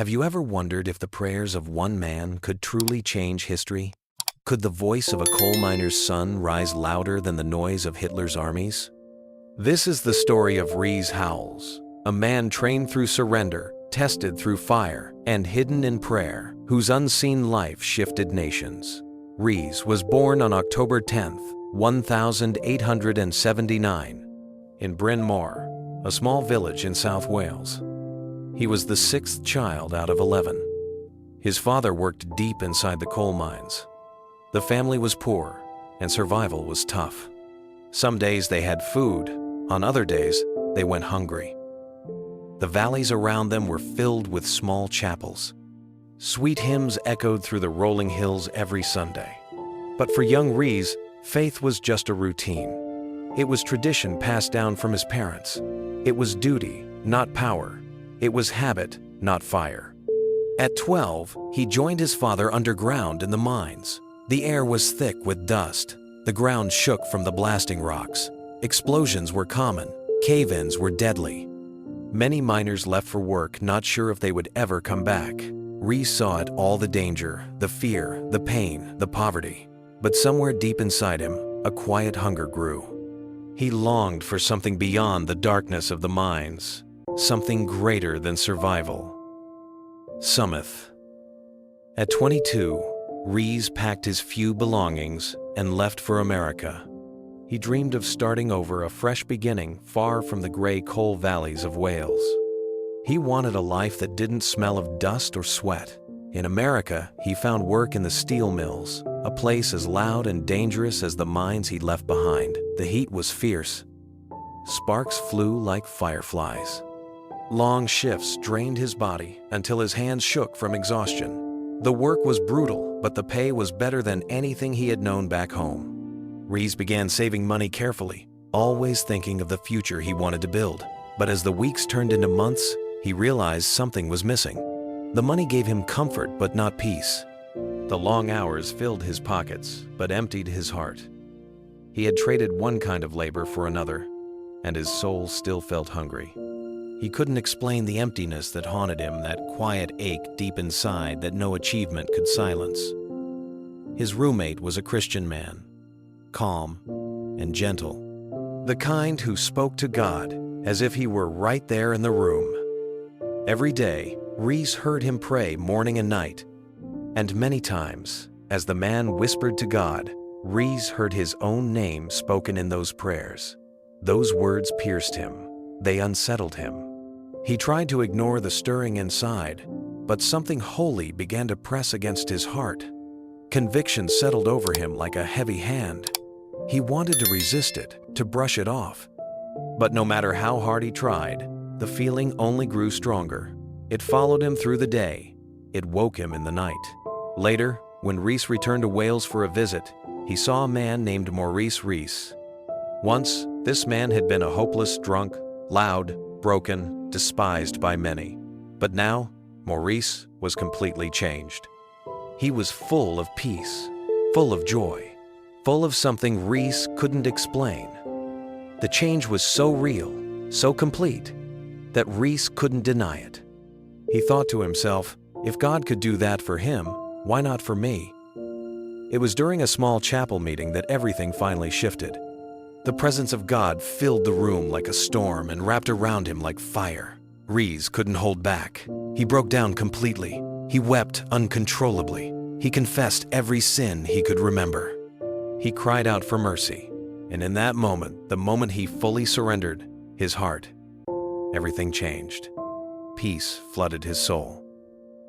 Have you ever wondered if the prayers of one man could truly change history? Could the voice of a coal miner's son rise louder than the noise of Hitler's armies? This is the story of Rees Howells, a man trained through surrender, tested through fire, and hidden in prayer, whose unseen life shifted nations. Rees was born on October 10, 1879, in Bryn Mawr, a small village in South Wales. He was the sixth child out of 11. His father worked deep inside the coal mines. The family was poor, and survival was tough. Some days they had food, on other days they went hungry. The valleys around them were filled with small chapels. Sweet hymns echoed through the rolling hills every Sunday. But for young Rees, faith was just a routine. It was tradition passed down from his parents. It was duty, not power. It was habit, not fire. At 12, he joined his father underground in the mines. The air was thick with dust. The ground shook from the blasting rocks. Explosions were common. Cave-ins were deadly. Many miners left for work, not sure if they would ever come back. Rees saw it all: the danger, the fear, the pain, the poverty. But somewhere deep inside him, a quiet hunger grew. He longed for something beyond the darkness of the mines, something greater than survival. Summit. At 22, Rees packed his few belongings and left for America. He dreamed of starting over, a fresh beginning far from the gray coal valleys of Wales. He wanted a life that didn't smell of dust or sweat. In America, he found work in the steel mills, a place as loud and dangerous as the mines he'd left behind. The heat was fierce. Sparks flew like fireflies. Long shifts drained his body until his hands shook from exhaustion. The work was brutal, but the pay was better than anything he had known back home. Rees began saving money carefully, always thinking of the future he wanted to build. But as the weeks turned into months, he realized something was missing. The money gave him comfort, but not peace. The long hours filled his pockets, but emptied his heart. He had traded one kind of labor for another, and his soul still felt hungry. He couldn't explain the emptiness that haunted him, that quiet ache deep inside that no achievement could silence. His roommate was a Christian man, calm and gentle, the kind who spoke to God as if he were right there in the room. Every day, Rees heard him pray morning and night, and many times, as the man whispered to God, Rees heard his own name spoken in those prayers. Those words pierced him. They unsettled him. He tried to ignore the stirring inside, but something holy began to press against his heart. Conviction settled over him like a heavy hand. He wanted to resist it, to brush it off. But no matter how hard he tried, the feeling only grew stronger. It followed him through the day. It woke him in the night. Later, when Rees returned to Wales for a visit, he saw a man named Maurice Rees. Once, this man had been a hopeless drunk, loud, broken, despised by many. But now, Maurice was completely changed. He was full of peace, full of joy, full of something Rees couldn't explain. The change was so real, so complete, that Rees couldn't deny it. He thought to himself, if God could do that for him, why not for me? It was during a small chapel meeting that everything finally shifted. The presence of God filled the room like a storm and wrapped around him like fire. Rees couldn't hold back. He broke down completely. He wept uncontrollably. He confessed every sin he could remember. He cried out for mercy. And in that moment, the moment he fully surrendered his heart, everything changed. Peace flooded his soul.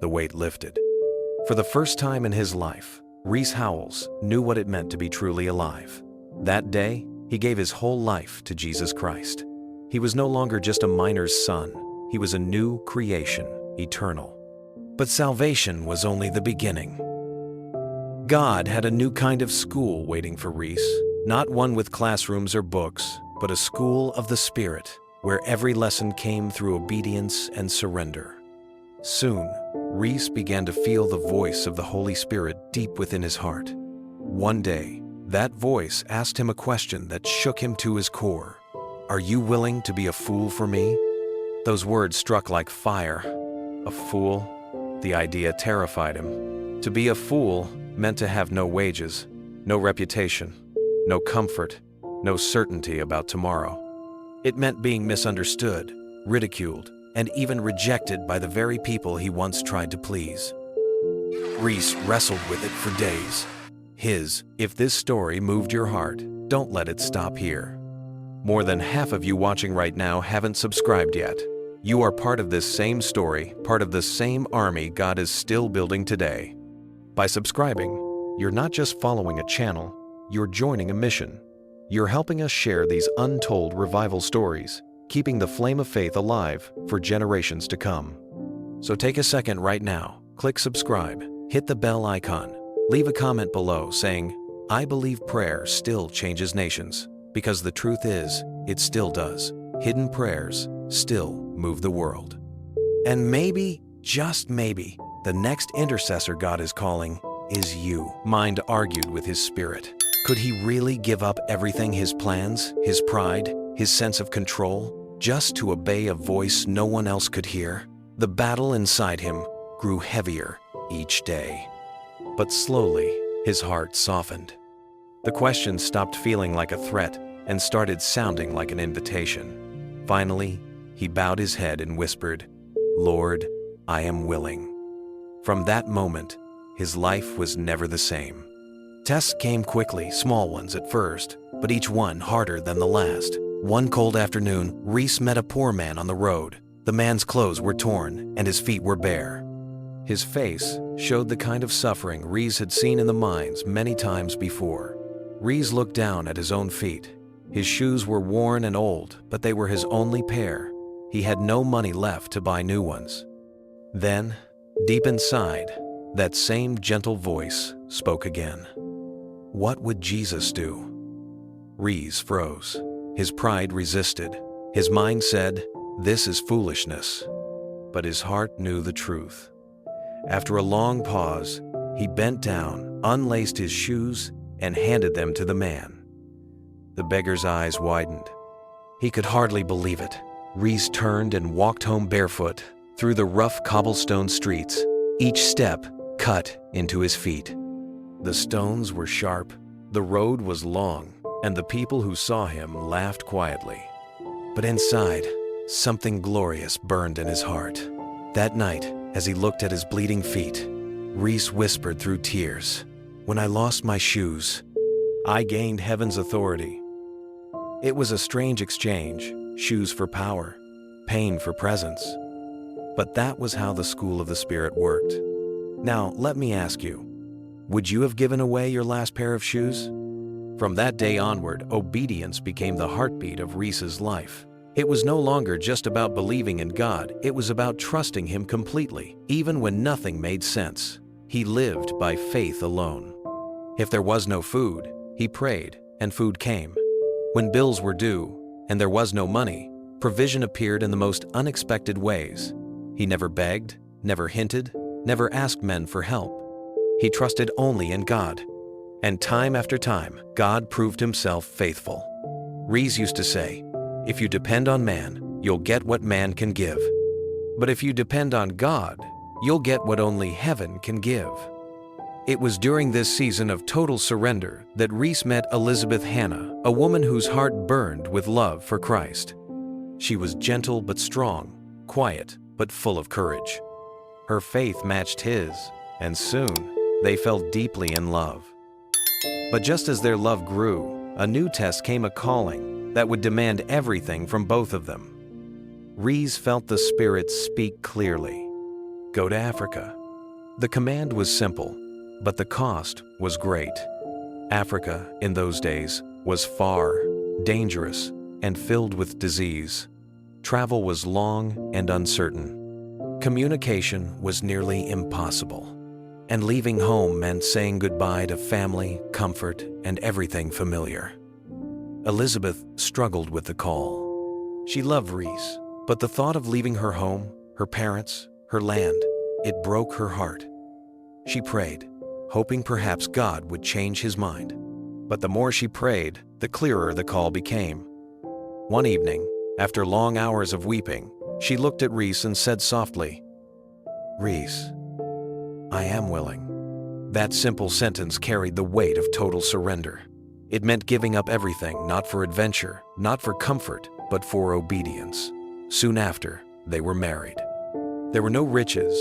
The weight lifted. For the first time in his life, Rees Howells knew what it meant to be truly alive. That day, he gave his whole life to Jesus Christ. He was no longer just a miner's son. He was a new creation, eternal. But salvation was only the beginning. God had a new kind of school waiting for Rees, not one with classrooms or books, but a school of the Spirit, where every lesson came through obedience and surrender. Soon, Rees began to feel the voice of the Holy Spirit deep within his heart. One day, that voice asked him a question that shook him to his core. Are you willing to be a fool for me? Those words struck like fire. A fool? The idea terrified him. To be a fool meant to have no wages, no reputation, no comfort, no certainty about tomorrow. It meant being misunderstood, ridiculed, and even rejected by the very people he once tried to please. Rees wrestled with it for days. If this story moved your heart, don't let it stop here. More than half of you watching right now haven't subscribed yet. You are part of this same story, part of the same army God is still building today. By subscribing, you're not just following a channel, you're joining a mission. You're helping us share these untold revival stories, keeping the flame of faith alive for generations to come. So take a second right now, click subscribe, hit the bell icon, leave a comment below saying, "I believe prayer still changes nations," because the truth is, it still does. Hidden prayers still move the world. And maybe, just maybe, the next intercessor God is calling is you. Mind argued with his spirit. Could he really give up everything, his plans, his pride, his sense of control, just to obey a voice no one else could hear? The battle inside him grew heavier each day. But slowly, his heart softened. The question stopped feeling like a threat and started sounding like an invitation. Finally, he bowed his head and whispered, "Lord, I am willing." From that moment, his life was never the same. Tests came quickly, small ones at first, but each one harder than the last. One cold afternoon, Rees met a poor man on the road. The man's clothes were torn and his feet were bare. His face showed the kind of suffering Rees had seen in the mines many times before. Rees looked down at his own feet. His shoes were worn and old, but they were his only pair. He had no money left to buy new ones. Then, deep inside, that same gentle voice spoke again. What would Jesus do? Rees froze. His pride resisted. His mind said, "This is foolishness." But his heart knew the truth. After a long pause, he bent down, unlaced his shoes, and handed them to the man. The beggar's eyes widened. He could hardly believe it. Rees turned and walked home barefoot through the rough cobblestone streets, each step cut into his feet. The stones were sharp, the road was long, and the people who saw him laughed quietly. But inside, something glorious burned in his heart. That night, as he looked at his bleeding feet, Rees whispered through tears, "When I lost my shoes, I gained heaven's authority." It was a strange exchange, shoes for power, pain for presence. But that was how the school of the Spirit worked. Now, let me ask you, would you have given away your last pair of shoes? From that day onward, obedience became the heartbeat of Rees's life. It was no longer just about believing in God, it was about trusting Him completely, even when nothing made sense. He lived by faith alone. If there was no food, he prayed, and food came. When bills were due, and there was no money, provision appeared in the most unexpected ways. He never begged, never hinted, never asked men for help. He trusted only in God. And time after time, God proved Himself faithful. Rees used to say, "If you depend on man, you'll get what man can give. But if you depend on God, you'll get what only heaven can give." It was during this season of total surrender that Rees met Elizabeth Hannah, a woman whose heart burned with love for Christ. She was gentle but strong, quiet but full of courage. Her faith matched his, and soon they fell deeply in love. But just as their love grew, a new test came, a calling that would demand everything from both of them. Rees felt the Spirit speak clearly. Go to Africa. The command was simple, but the cost was great. Africa, in those days, was far, dangerous, and filled with disease. Travel was long and uncertain. Communication was nearly impossible. And leaving home meant saying goodbye to family, comfort, and everything familiar. Elizabeth struggled with the call. She loved Rees, but the thought of leaving her home, her parents, her land, it broke her heart. She prayed, hoping perhaps God would change his mind. But the more she prayed, the clearer the call became. One evening, after long hours of weeping, she looked at Rees and said softly, "Rees, "I am willing." That simple sentence carried the weight of total surrender. It meant giving up everything, not for adventure, not for comfort, but for obedience. Soon after, they were married. There were no riches,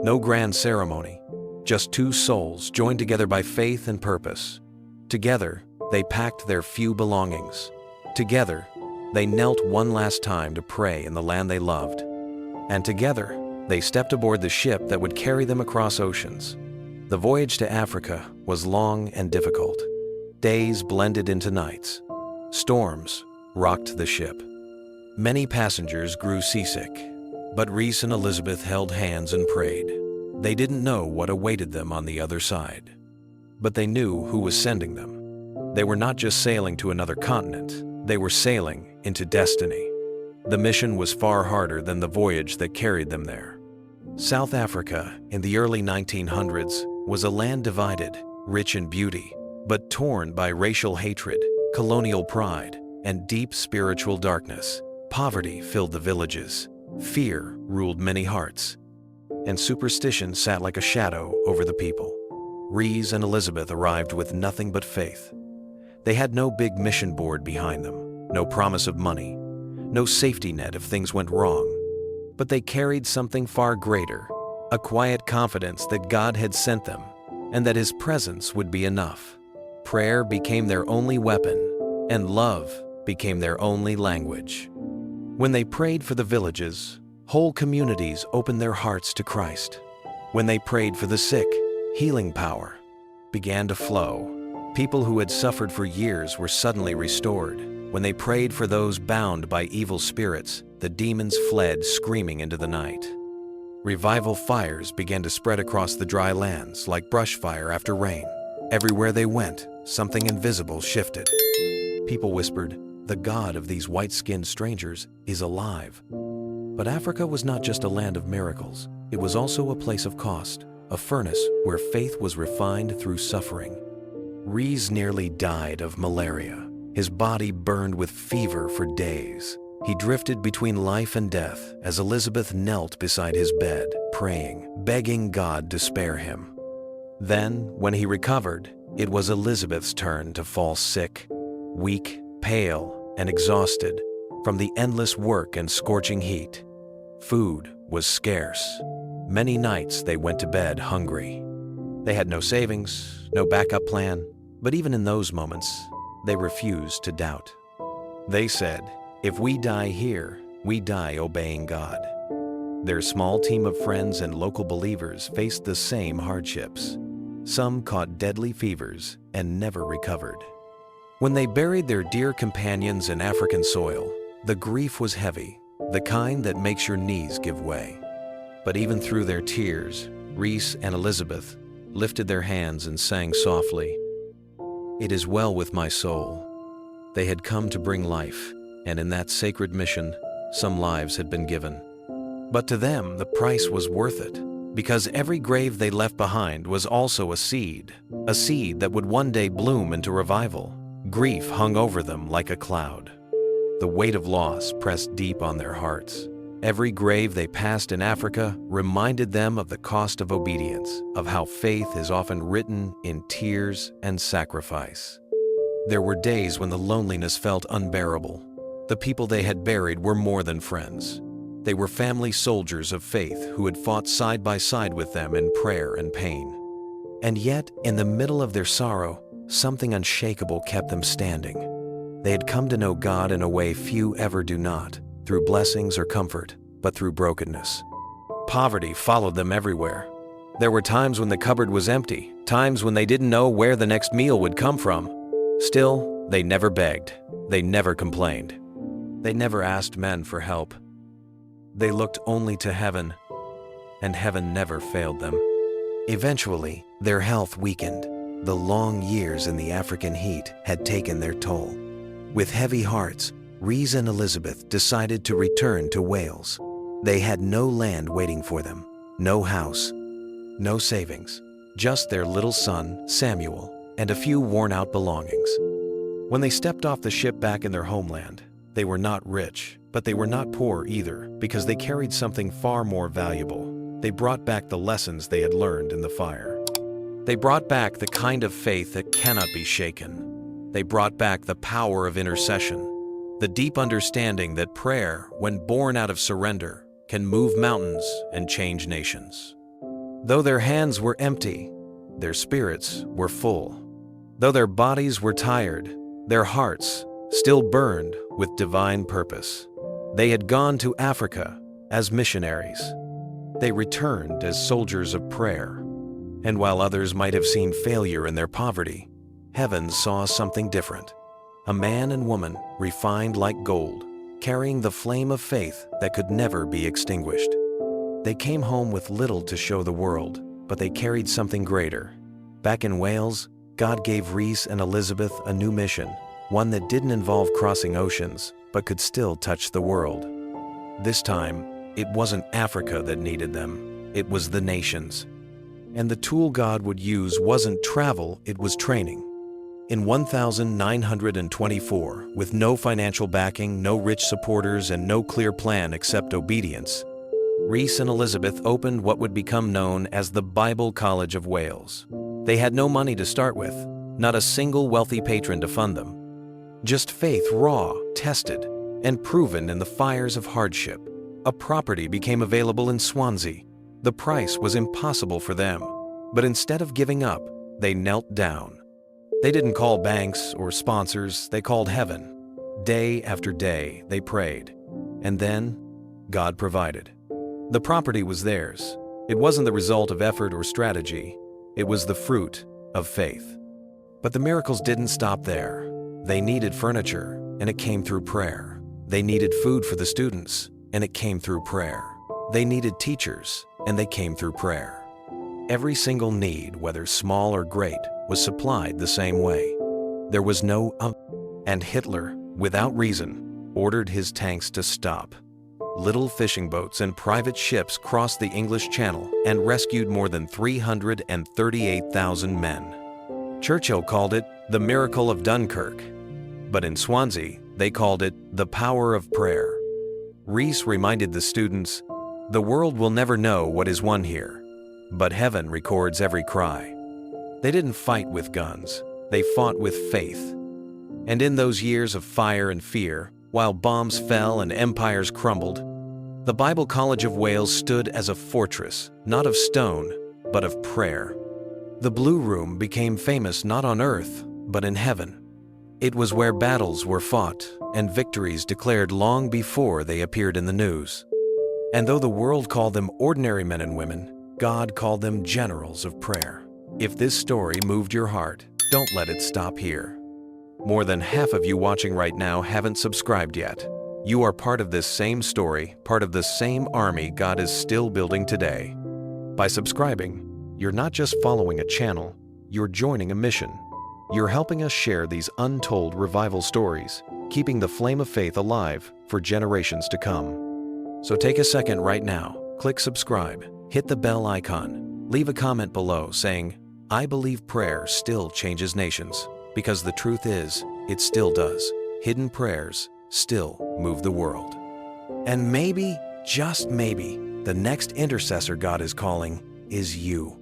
no grand ceremony, just two souls joined together by faith and purpose. Together, they packed their few belongings. Together, they knelt one last time to pray in the land they loved. And together, they stepped aboard the ship that would carry them across oceans. The voyage to Africa was long and difficult. Days blended into nights. Storms rocked the ship. Many passengers grew seasick, but Rees and Elizabeth held hands and prayed. They didn't know what awaited them on the other side, but they knew who was sending them. They were not just sailing to another continent, they were sailing into destiny. The mission was far harder than the voyage that carried them there. South Africa in the early 1900s was a land divided, rich in beauty, but torn by racial hatred, colonial pride, and deep spiritual darkness. Poverty filled the villages, fear ruled many hearts, and superstition sat like a shadow over the people. Rees and Elizabeth arrived with nothing but faith. They had no big mission board behind them, no promise of money, no safety net if things went wrong. But they carried something far greater, a quiet confidence that God had sent them and that His presence would be enough. Prayer became their only weapon, and love became their only language. When they prayed for the villages, whole communities opened their hearts to Christ. When they prayed for the sick, healing power began to flow. People who had suffered for years were suddenly restored. When they prayed for those bound by evil spirits, the demons fled screaming into the night. Revival fires began to spread across the dry lands like brush fire after rain. Everywhere they went, something invisible shifted. People whispered, "The God of these white-skinned strangers is alive." But Africa was not just a land of miracles. It was also a place of cost, a furnace where faith was refined through suffering. Rees nearly died of malaria. His body burned with fever for days. He drifted between life and death as Elizabeth knelt beside his bed, praying, begging God to spare him. Then, when he recovered, it was Elizabeth's turn to fall sick, weak, pale, and exhausted from the endless work and scorching heat. Food was scarce. Many nights they went to bed hungry. They had no savings, no backup plan, but even in those moments, they refused to doubt. They said, "If we die here, we die obeying God." Their small team of friends and local believers faced the same hardships. Some caught deadly fevers and never recovered. When they buried their dear companions in African soil, the grief was heavy, the kind that makes your knees give way. But even through their tears, Rees and Elizabeth lifted their hands and sang softly, "It is well with my soul." They had come to bring life, and in that sacred mission, some lives had been given. But to them, the price was worth it, because every grave they left behind was also a seed that would one day bloom into revival. Grief hung over them like a cloud. The weight of loss pressed deep on their hearts. Every grave they passed in Africa reminded them of the cost of obedience, of how faith is often written in tears and sacrifice. There were days when the loneliness felt unbearable. The people they had buried were more than friends. They were family soldiers of faith who had fought side by side with them in prayer and pain. And yet, in the middle of their sorrow, something unshakable kept them standing. They had come to know God in a way few ever do not, through blessings or comfort, but through brokenness. Poverty followed them everywhere. There were times when the cupboard was empty, times when they didn't know where the next meal would come from. Still, they never begged. They never complained. They never asked men for help. They looked only to heaven, and heaven never failed them. Eventually, their health weakened. The long years in the African heat had taken their toll. With heavy hearts, Rees and Elizabeth decided to return to Wales. They had no land waiting for them, no house, no savings, just their little son, Samuel, and a few worn-out belongings. When they stepped off the ship back in their homeland, they were not rich, but they were not poor either, because they carried something far more valuable. They brought back the lessons they had learned in the fire. They brought back the kind of faith that cannot be shaken. They brought back the power of intercession, the deep understanding that prayer, when born out of surrender, can move mountains and change nations. Though their hands were empty, their spirits were full. Though their bodies were tired, their hearts still burned with divine purpose. They had gone to Africa as missionaries. They returned as soldiers of prayer. And while others might have seen failure in their poverty, heaven saw something different. A man and woman refined like gold, carrying the flame of faith that could never be extinguished. They came home with little to show the world, but they carried something greater. Back in Wales, God gave Rees and Elizabeth a new mission, one that didn't involve crossing oceans, but could still touch the world. This time, it wasn't Africa that needed them, it was the nations. And the tool God would use wasn't travel, it was training. In 1924, with no financial backing, no rich supporters, and no clear plan except obedience, Rees and Elizabeth opened what would become known as the Bible College of Wales. They had no money to start with, not a single wealthy patron to fund them. Just faith raw, tested, and proven in the fires of hardship. A property became available in Swansea. The price was impossible for them, but instead of giving up, they knelt down. They didn't call banks or sponsors, they called heaven. Day after day, they prayed. And then, God provided. The property was theirs. It wasn't the result of effort or strategy. It was the fruit of faith. But the miracles didn't stop there. They needed furniture, and it came through prayer. They needed food for the students, and it came through prayer. They needed teachers, and they came through prayer. Every single need, whether small or great, was supplied the same way. There was no and Hitler, without reason, ordered his tanks to stop. Little fishing boats and private ships crossed the English Channel and rescued more than 338,000 men. Churchill called it the miracle of Dunkirk, but in Swansea, they called it the power of prayer. Rees reminded the students, "The world will never know what is won here, but heaven records every cry." They didn't fight with guns, they fought with faith. And in those years of fire and fear, while bombs fell and empires crumbled, the Bible College of Wales stood as a fortress, not of stone, but of prayer. The Blue Room became famous not on earth, but in heaven. It was where battles were fought and victories declared long before they appeared in the news. And though the world called them ordinary men and women, God called them generals of prayer. If this story moved your heart, don't let it stop here. More than half of you watching right now haven't subscribed yet. You are part of this same story, part of the same army God is still building today. By subscribing, you're not just following a channel, you're joining a mission. You're helping us share these untold revival stories, keeping the flame of faith alive for generations to come. So take a second right now, click subscribe, hit the bell icon, leave a comment below saying, "I believe prayer still changes nations," because the truth is, it still does. Hidden prayers still move the world. And maybe, just maybe, the next intercessor God is calling is you.